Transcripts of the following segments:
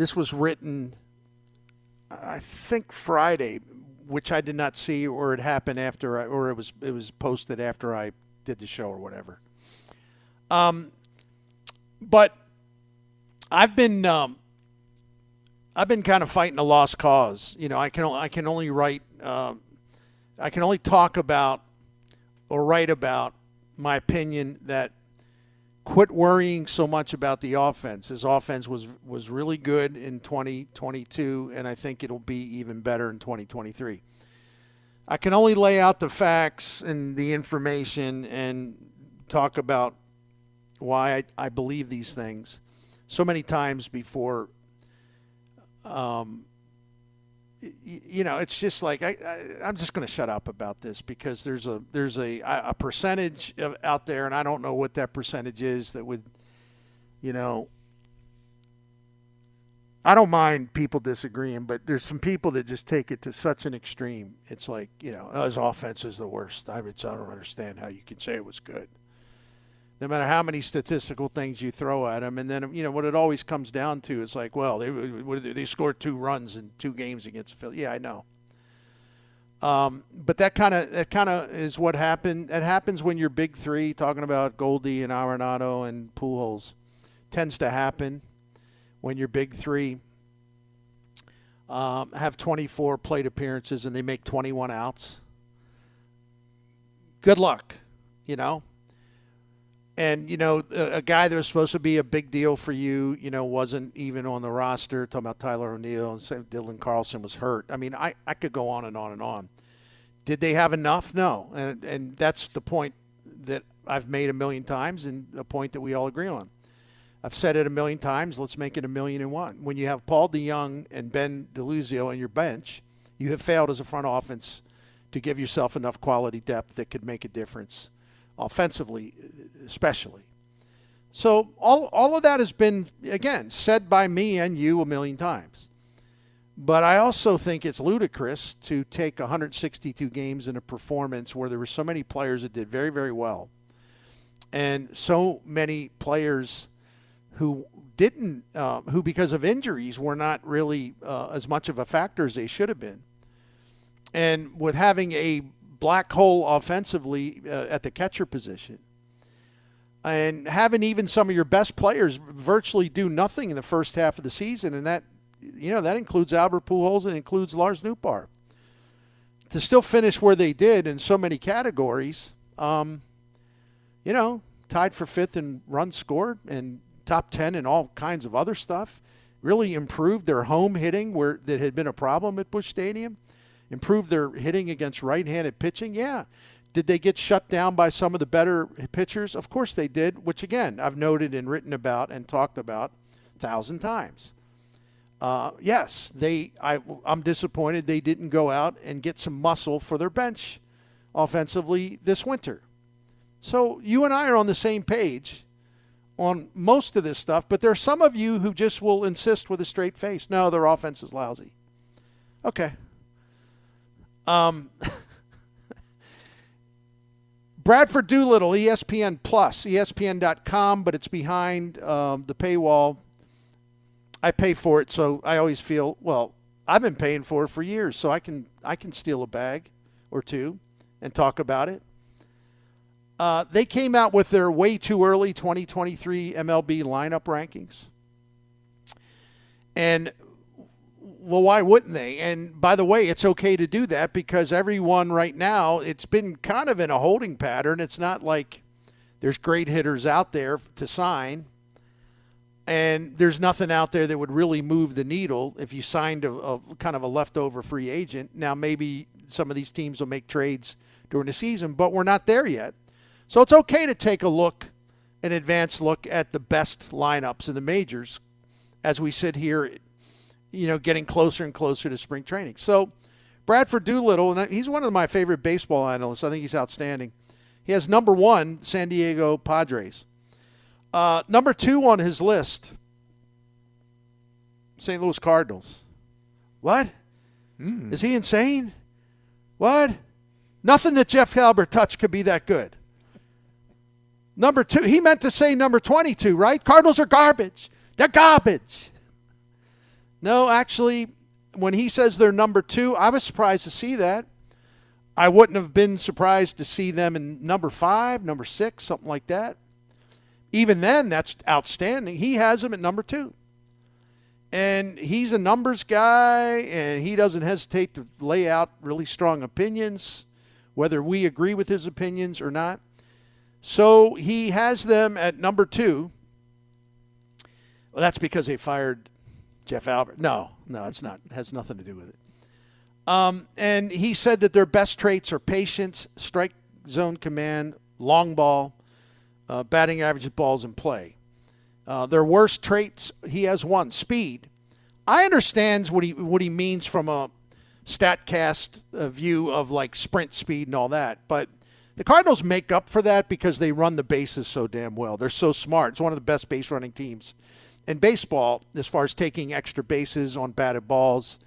This was written, I think, Friday, which I did not see, or it happened after, or it was posted after I did the show or whatever. But I've been kind of fighting a lost cause. You know, I can only write, I can only talk about or write about my opinion that quit worrying so much about the offense. His offense was really good in 2022, and I think it'll be even better in 2023. I can only lay out the facts and the information and talk about why I believe these things so many times before. You know, it's just like I'm just going to shut up about this because there's a percentage out there, and I don't know what that percentage is that would, you know, I don't mind people disagreeing, but there's some people that just take it to such an extreme. It's like, you know, his offense is the worst. I don't understand how you can say it was good. No matter how many statistical things you throw at him. And then, you know, what it always comes down to is like, well, they scored 2 runs in 2 games against Philly. Yeah, I know. But that kind of is what happened. It happens when you're big three, talking about Goldie and Arenado and Pujols. Tends to happen when you're big three. Have 24 plate appearances and they make 21 outs. Good luck, you know. And, you know, a guy that was supposed to be a big deal for you, you know, wasn't even on the roster. Talking about Tyler O'Neill and Dylan Carlson was hurt. I mean, I could go on and on and on. Did they have enough? No. And that's the point that I've made a million times and a point that we all agree on. I've said it a million times. Let's make it 1,000,001. When you have Paul DeYoung and Ben DeLuzio on your bench, you have failed as a front offense to give yourself enough quality depth that could make a difference. Offensively, especially. So all of that has been, again, said by me and you a million times. But I also think it's ludicrous to take 162 games in a performance where there were so many players that did very, very well, and so many players who didn't, who because of injuries were not really as much of a factor as they should have been. And with having a black hole offensively at the catcher position, and having even some of your best players virtually do nothing in the first half of the season, and that, you know, that includes Albert Pujols and includes Lars Nootbaar. To still finish where they did in so many categories, you know, tied for 5th in runs scored and top 10 in all kinds of other stuff, really improved their home hitting where that had been a problem at Busch Stadium. Improved their hitting against right-handed pitching? Yeah. Did they get shut down by some of the better pitchers? Of course they did, which, again, I've noted and written about and talked about 1,000 times. Yes, I'm disappointed they didn't go out and get some muscle for their bench offensively this winter. So you and I are on the same page on most of this stuff, but there are some of you who just will insist with a straight face, no, their offense is lousy. Okay. Bradford Doolittle, ESPN Plus, ESPN.com, but it's behind the paywall. I pay for it, so I always feel, well, I've been paying for it for years, so I can steal a bag or two and talk about it. They came out with their way too early 2023 MLB lineup rankings. And well, why wouldn't they? And by the way, it's okay to do that because everyone right now, it's been kind of in a holding pattern. It's not like there's great hitters out there to sign, and there's nothing out there that would really move the needle if you signed a kind of a leftover free agent. Now, maybe some of these teams will make trades during the season, but we're not there yet. So it's okay to take a look, an advanced look at the best lineups in the majors as we sit here, you know, getting closer and closer to spring training. So Bradford Doolittle, and he's one of my favorite baseball analysts. I think he's outstanding. He has number 1, San Diego Padres. Number 2 on his list, St. Louis Cardinals. What? Is he insane? What? Nothing that Jeff Halbert touched could be that good. Number 2, he meant to say number 22, right? Cardinals are garbage. They're garbage. No, actually, when he says they're number 2, I was surprised to see that. I wouldn't have been surprised to see them in number 5, number 6, something like that. Even then, that's outstanding. He has them at number 2. And he's a numbers guy, and he doesn't hesitate to lay out really strong opinions, whether we agree with his opinions or not. So he has them at number 2. Well, that's because they fired Jeff Albert. No, it's not. It has nothing to do with it. And he said that their best traits are patience, strike zone command, long ball, batting average, balls in play. Their worst traits, he has one, speed. I understand what he means from a StatCast view of like sprint speed and all that, but the Cardinals make up for that because they run the bases so damn well. They're so smart. It's one of the best base running teams in baseball as far as taking extra bases on batted balls,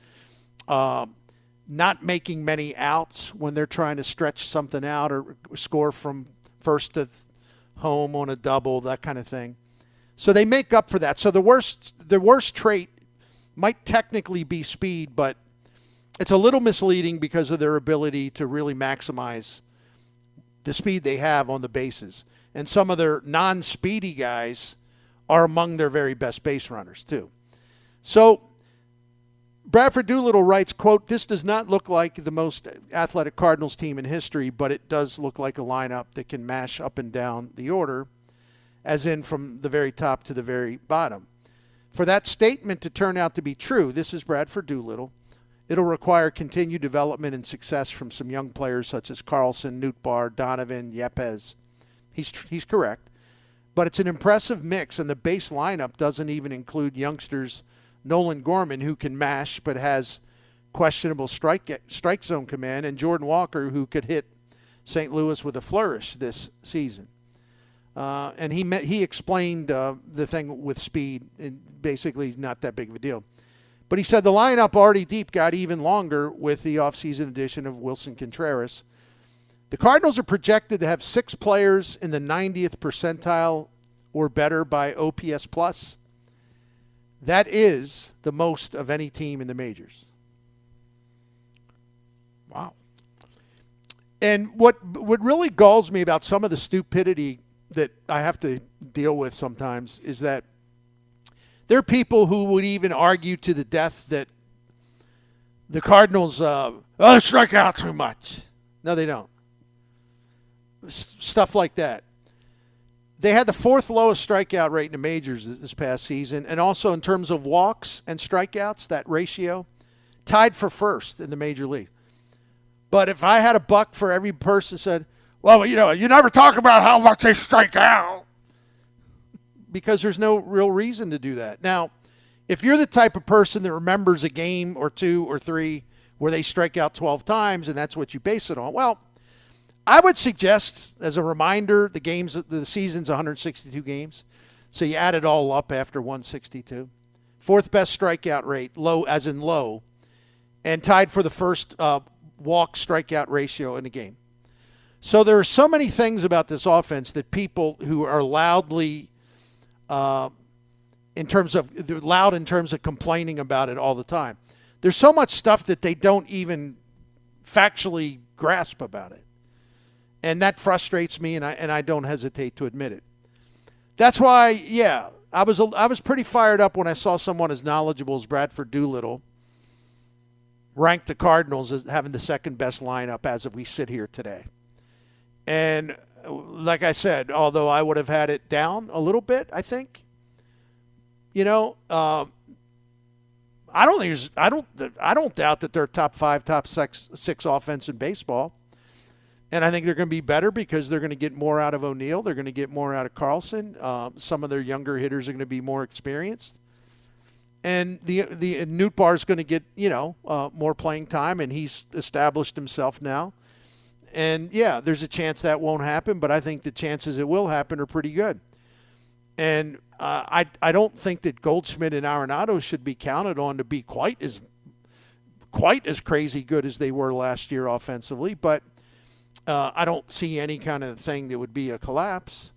not making many outs when they're trying to stretch something out or score from first to home on a double, that kind of thing. So they make up for that. So the worst trait might technically be speed, but it's a little misleading because of their ability to really maximize the speed they have on the bases. And some of their non-speedy guys are among their very best base runners too. So Bradford Doolittle writes, quote, "This does not look like the most athletic Cardinals team in history, but it does look like a lineup that can mash up and down the order, as in from the very top to the very bottom. For that statement to turn out to be true," this is Bradford Doolittle, "it'll require continued development and success from some young players such as Carlson, Nootbaar, Donovan, Yepez." He's correct. But it's an impressive mix, and the base lineup doesn't even include youngsters Nolan Gorman, who can mash but has questionable strike zone command, and Jordan Walker, who could hit St. Louis with a flourish this season. And he explained the thing with speed, and basically not that big of a deal. But he said the lineup already deep got even longer with the offseason addition of Wilson Contreras. The Cardinals are projected to have 6 players in the 90th percentile or better by OPS plus. That is the most of any team in the majors. Wow. And what really galls me about some of the stupidity that I have to deal with sometimes is that there are people who would even argue to the death that the Cardinals strike out too much. No, they don't. Stuff like that. They had the 4th lowest strikeout rate in the majors this past season, and also in terms of walks and strikeouts, that ratio, tied for 1st in the major league. But if I had a buck for every person said, well, you never talk about how much they strike out, because there's no real reason to do that. Now, if you're the type of person that remembers a game or 2 or 3 where they strike out 12 times and that's what you base it on, well, I would suggest, as a reminder, the season's 162 games, so you add it all up after 162. 4th best strikeout rate, low as in low, and tied for the first walk strikeout ratio in the game. So there are so many things about this offense that people who are loudly, in terms of complaining about it all the time. There's so much stuff that they don't even factually grasp about it. And that frustrates me, and I don't hesitate to admit it. That's why, yeah, I was pretty fired up when I saw someone as knowledgeable as Bradford Doolittle rank the Cardinals as having the 2nd best lineup as we sit here today. And like I said, although I would have had it down a little bit, I think, I don't doubt that they're top 5, top 6 offense in baseball. And I think they're going to be better because they're going to get more out of O'Neill. They're going to get more out of Carlson. Some of their younger hitters are going to be more experienced. And the Nootbaar is going to get, more playing time, and he's established himself now. And, yeah, there's a chance that won't happen, but I think the chances it will happen are pretty good. And I don't think that Goldschmidt and Arenado should be counted on to be quite as crazy good as they were last year offensively, but I don't see any kind of thing that would be a collapse.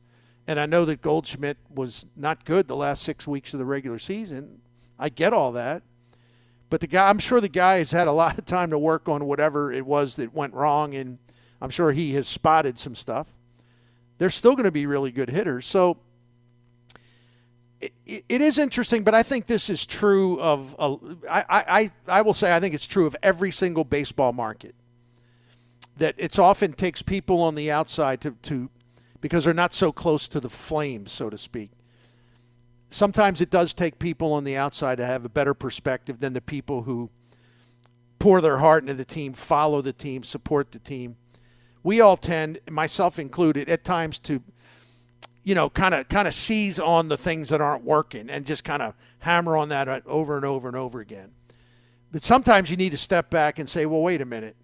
And I know that Goldschmidt was not good the last 6 weeks of the regular season. I get all that. But I'm sure the guy has had a lot of time to work on whatever it was that went wrong, and I'm sure he has spotted some stuff. They're still going to be really good hitters. So it is interesting, but I think this is true of I will say I think it's true of every single baseball market. That it's often takes people on the outside to because they're not so close to the flames, so to speak. Sometimes it does take people on the outside to have a better perspective than the people who pour their heart into the team, follow the team, support the team. We all tend, myself included, at times to, kind of seize on the things that aren't working and just kind of hammer on that over and over and over again. But sometimes you need to step back and say, well, wait a minute.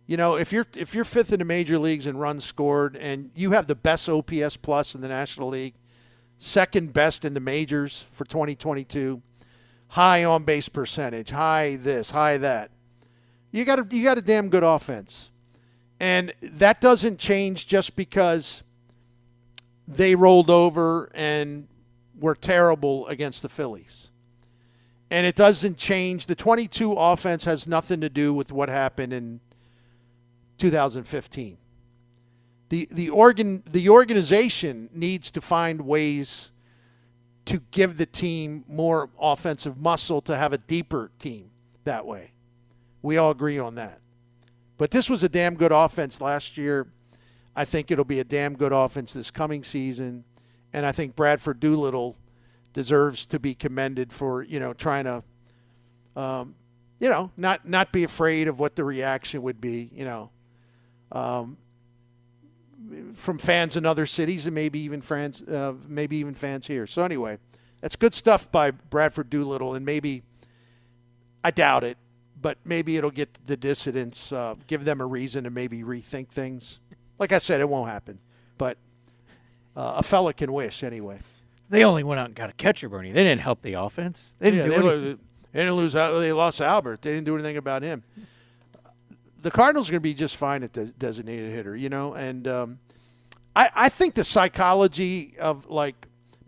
If you're fifth in the major leagues in runs scored and you have the best OPS plus in the National League, second best in the majors for 2022, high on base percentage, high this, high that. You got a damn good offense. And that doesn't change just because they rolled over and were terrible against the Phillies. And it doesn't change. The 22 offense has nothing to do with what happened in 2015. The organization needs to find ways to give the team more offensive muscle to have a deeper team that way. We all agree on that. But this was a damn good offense last year. I think it'll be a damn good offense this coming season. And I think Bradford Doolittle deserves to be commended for, trying to, not be afraid of what the reaction would be, from fans in other cities and maybe even fans here. So anyway, that's good stuff by Bradford Doolittle, and maybe, I doubt it, but maybe it'll get the dissidents, give them a reason to maybe rethink things. Like I said, it won't happen, but a fella can wish anyway. They only went out and got a catcher, Bernie. They didn't help the offense. They didn't They didn't lose. They lost Albert. They didn't do anything about him. The Cardinals are going to be just fine at the designated hitter, and I think the psychology of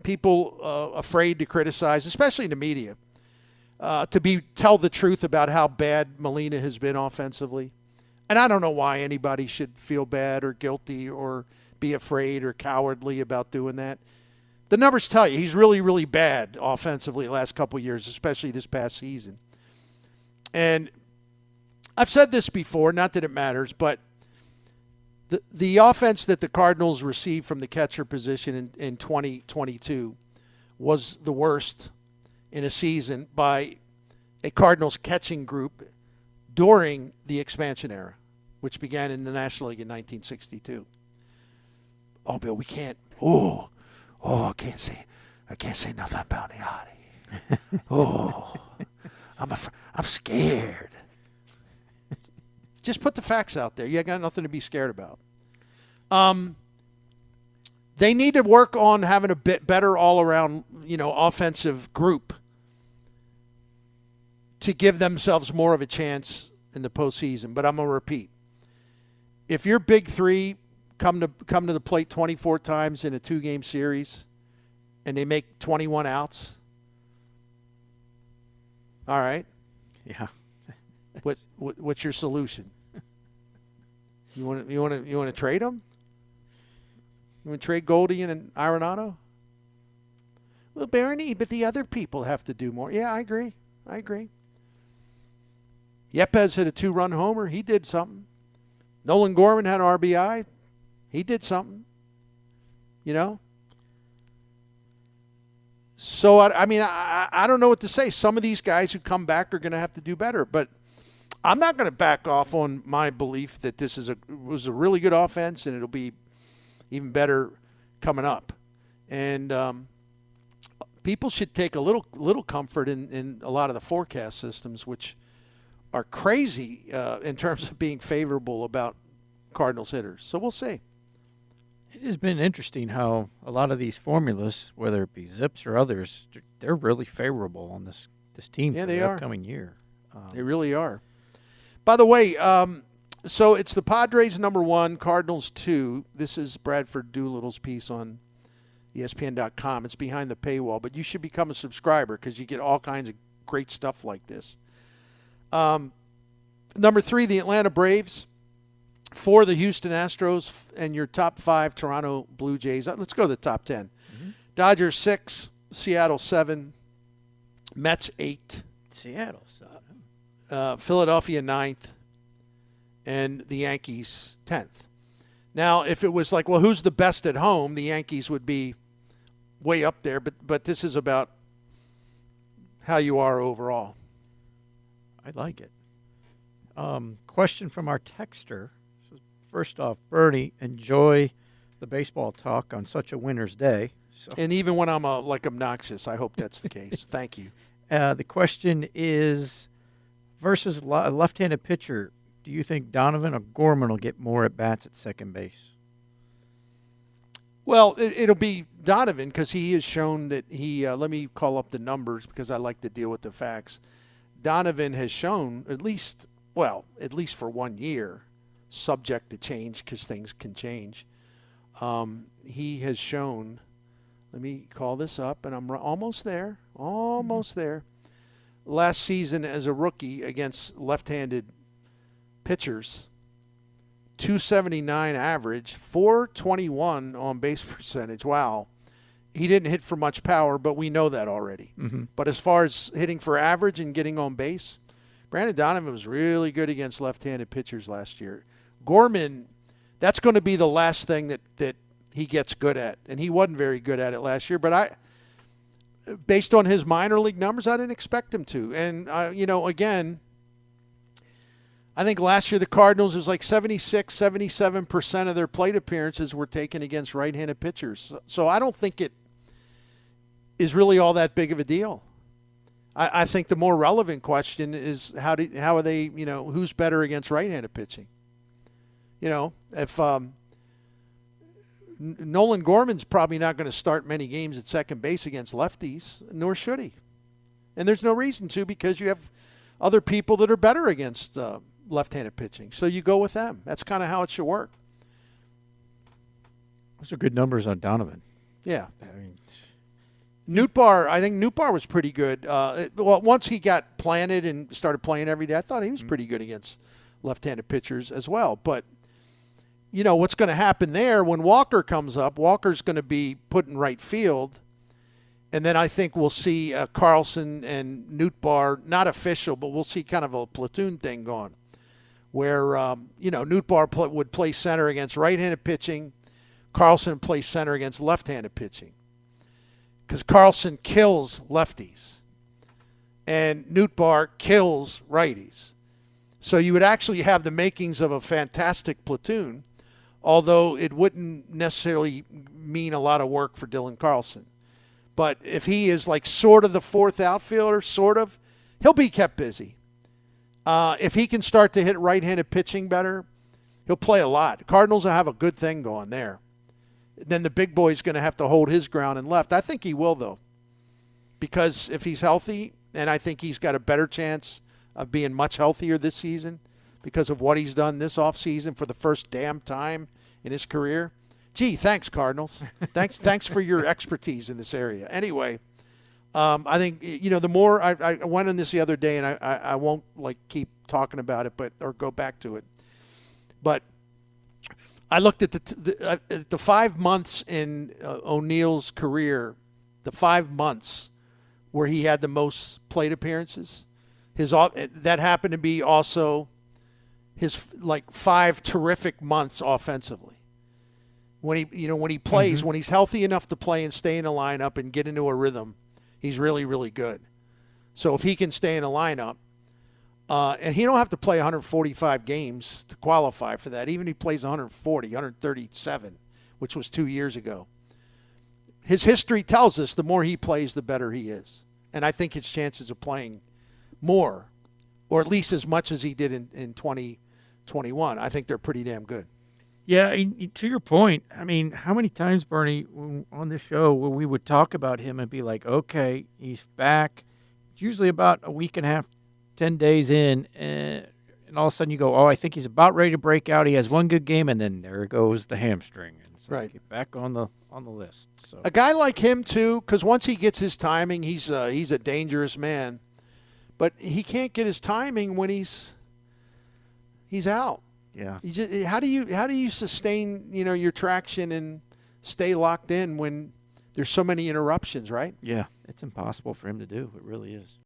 people afraid to criticize, especially in the media, to tell the truth about how bad Molina has been offensively, and I don't know why anybody should feel bad or guilty or be afraid or cowardly about doing that. The numbers tell you he's really, really bad offensively the last couple of years, especially this past season, and I've said this before, not that it matters, but the offense that the Cardinals received from the catcher position in 2022 was the worst in a season by a Cardinals catching group during the expansion era, which began in the National League in 1962. Oh, Bill, we can't. I can't say nothing about Yachty. I'm scared. Just put the facts out there. You got nothing to be scared about. They need to work on having a bit better all-around, offensive group to give themselves more of a chance in the postseason. But I'm gonna repeat: if your big three come to the plate 24 times in a 2-game series, and they make 21 outs, all right. Yeah. What's your solution? You want to trade them? You want to trade Goldie and Arenado? Well, Barney, but the other people have to do more. Yeah, I agree. Yepes hit a 2-run homer. He did something. Nolan Gorman had an RBI. He did something. So, I don't know what to say. Some of these guys who come back are going to have to do better. But I'm not going to back off on my belief that this was a really good offense, and it'll be even better coming up. And people should take a little comfort in a lot of the forecast systems, which are crazy in terms of being favorable about Cardinals hitters. So we'll see. It has been interesting how a lot of these formulas, whether it be Zips or others, they're really favorable on this team for the upcoming year. They really are. By the way, so it's the Padres #1, Cardinals 2. This is Bradford Doolittle's piece on ESPN.com. It's behind the paywall, but you should become a subscriber because you get all kinds of great stuff like this. Number 3, the Atlanta Braves. 4, the Houston Astros, and your top 5, Toronto Blue Jays. Let's go to the top 10. Mm-hmm. Dodgers 6, Seattle 7, Mets 8. Seattle 7. Philadelphia 9th, and the Yankees 10th. Now, if it was like, well, who's the best at home, the Yankees would be way up there, but this is about how you are overall. I like it. Question from our texter. So first off, Bernie, enjoy the baseball talk on such a winter's day. So. And even when I'm obnoxious, I hope that's the case. Thank you. The question is, versus a left-handed pitcher, do you think Donovan or Gorman will get more at-bats at second base? Well, it'll be Donovan because he has shown that he let me call up the numbers because I like to deal with the facts. Donovan has shown at least for 1 year, subject to change because things can change. He has shown, let me call this up, and I'm almost there. Last season as a rookie against left-handed pitchers, 279 average, 421 on base percentage. Wow. He didn't hit for much power, but we know that already. Mm-hmm. But as far as hitting for average and getting on base, Brandon Donovan was really good against left-handed pitchers last year. Gorman, that's going to be the last thing that he gets good at, and he wasn't very good at it last year. But based on his minor league numbers, I didn't expect him to. And, again, I think last year the Cardinals was like 77% of their plate appearances were taken against right-handed pitchers. So I don't think it is really all that big of a deal. I think the more relevant question is how are they, who's better against right-handed pitching? If Nolan Gorman's probably not going to start many games at second base against lefties, nor should he. And there's no reason to because you have other people that are better against left-handed pitching. So you go with them. That's kind of how it should work. Those are good numbers on Donovan. Yeah. Nootbaar, I think Nootbaar was pretty good. Once he got planted and started playing every day, I thought he was pretty good against left-handed pitchers as well. But, what's going to happen there when Walker comes up, Walker's going to be put in right field. And then I think we'll see Carlson and Nootbaar, not official, but we'll see kind of a platoon thing going where, Nootbaar would play center against right-handed pitching. Carlson plays center against left-handed pitching. Because Carlson kills lefties and Nootbaar kills righties. So you would actually have the makings of a fantastic platoon, although it wouldn't necessarily mean a lot of work for Dylan Carlson. But if he is like sort of the fourth outfielder, he'll be kept busy. If he can start to hit right-handed pitching better, he'll play a lot. The Cardinals will have a good thing going there. Then the big boy's going to have to hold his ground in left. I think he will, though, because if he's healthy, and I think he's got a better chance of being much healthier this season because of what he's done this offseason for the first damn time in his career. Gee, thanks, Cardinals. Thanks for your expertise in this area. Anyway, I think, the more I went on this the other day, and I won't keep talking about it or go back to it. But I looked at the 5 months in O'Neill's career, the 5 months where he had the most plate appearances. That happened to be also his 5 terrific months offensively. When he plays, when he's healthy enough to play and stay in the lineup and get into a rhythm, he's really, really good. So if he can stay in the lineup, and he don't have to play 145 games to qualify for that. Even if he plays 137, which was 2 years ago. His history tells us the more he plays, the better he is. And I think his chances of playing more, or at least as much as he did in 2021, I think they're pretty damn good. Yeah, to your point, I mean, how many times, Bernie, on this show where we would talk about him and be like, okay, he's back. It's usually about a week and a half, 10 days in, and all of a sudden you go, I think he's about ready to break out. He has one good game, and then there goes the hamstring. And so right. Get back on the list. So. A guy like him, too, because once he gets his timing, he's a dangerous man. but he can't get his timing when he's out. Yeah. How do you sustain your traction and stay locked in when there's so many interruptions, right? Yeah, it's impossible for him to do. It really is.